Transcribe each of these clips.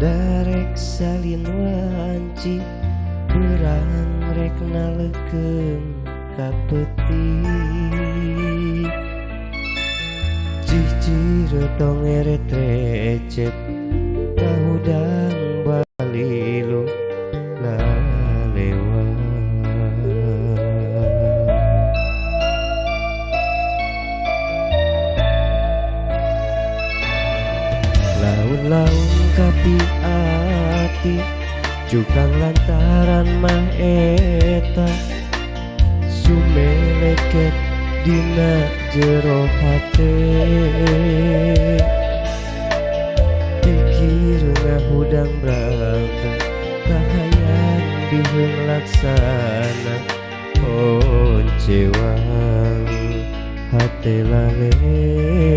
Darek salin wanci perang rek nalekeun ka peti cicir tong eret recet tahudang balilu lalewa laun-laun kapi ati Jukang lantaran mah eta sumeleket dina jero hate pikir ngahudang berangkat kahayang biheung laksana poncewang hate lalewang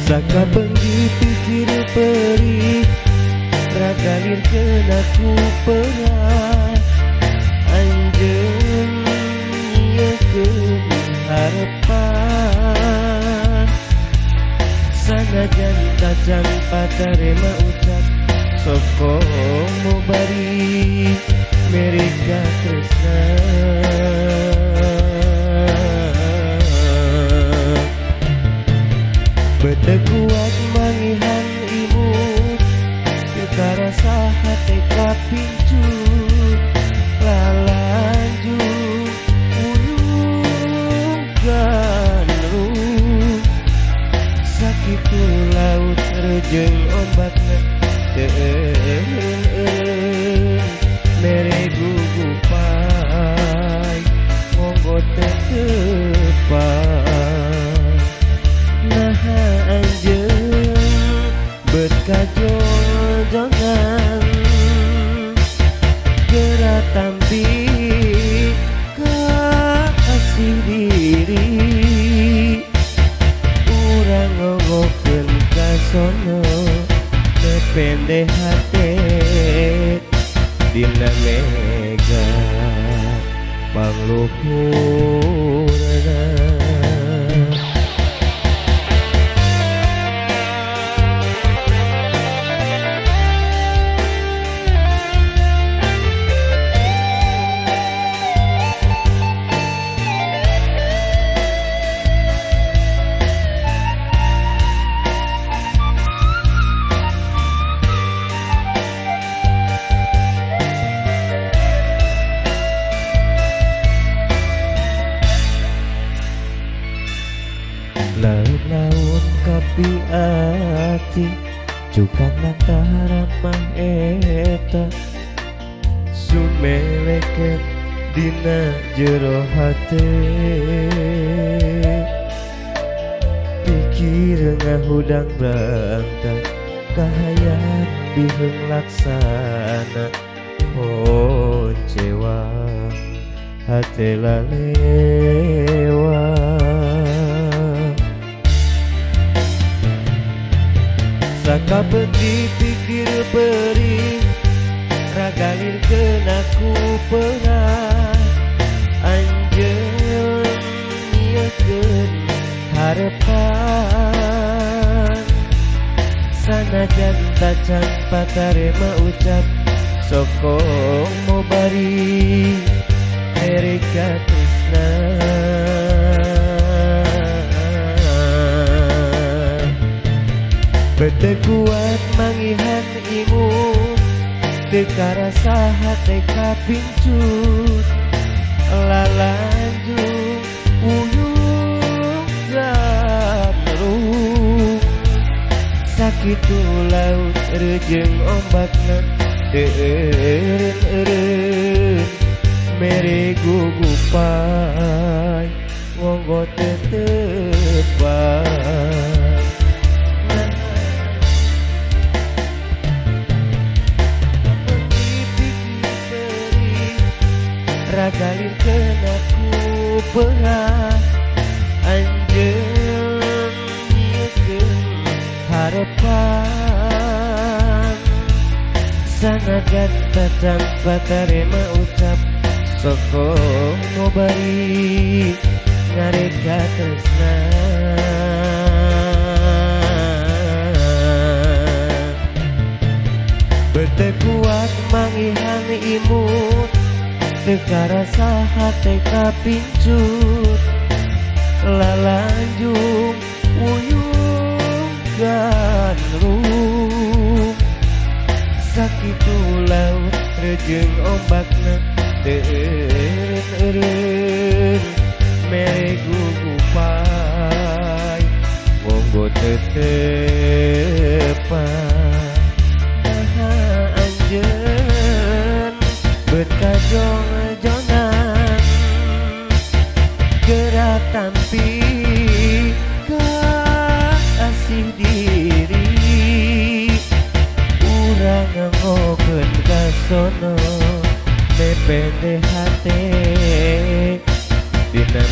saka bengi pikir perih ragalir kena ku perah anjeun nyiekeun harepan sanajan tacan patarema ucap sokomo bari mereka tresna bete kuat mangihan imut karasa hati kapincu lalanjut uyung ganrung sakitu laut rejeng ombakna teueun mere gugupai monggo tetepan nah anjeun bet kajojongan gerak tampi kasih diri urang ngogokeun kasono nepende hate dina mega pangluhurna laut-laut kapi ati Jukang lantaran mah eta sumeleket dina jero hate pikir ngahudang berangkat kahayang biheung laksana poncewang hate lalewang saka beti pikir perih ragalir kena ku perah anjeun nyiekeun harepan sanajan tacan patarema ucap sokomo bari mereka tresna bete kuat mangihan imut teu karasa hate kapincut lalanjut uyung ganrung sakitu laut rejeng ombakna teueun mere gugupai monggo tetepan ragalir kena ku perah anjeun nyiekeun harepan sanajan tacan patarema ucap sokomo bari ngareka tresna Tekuat mangihan imut tekarasa hate kapincut lalanjung uyung gandrung sakitu laut rejeng ombakna teureun mere gugupai monggo tetepan aha anjeun berkajong-jongan gerak tampi kasih diri urang ngokeun kasono nepende hate dina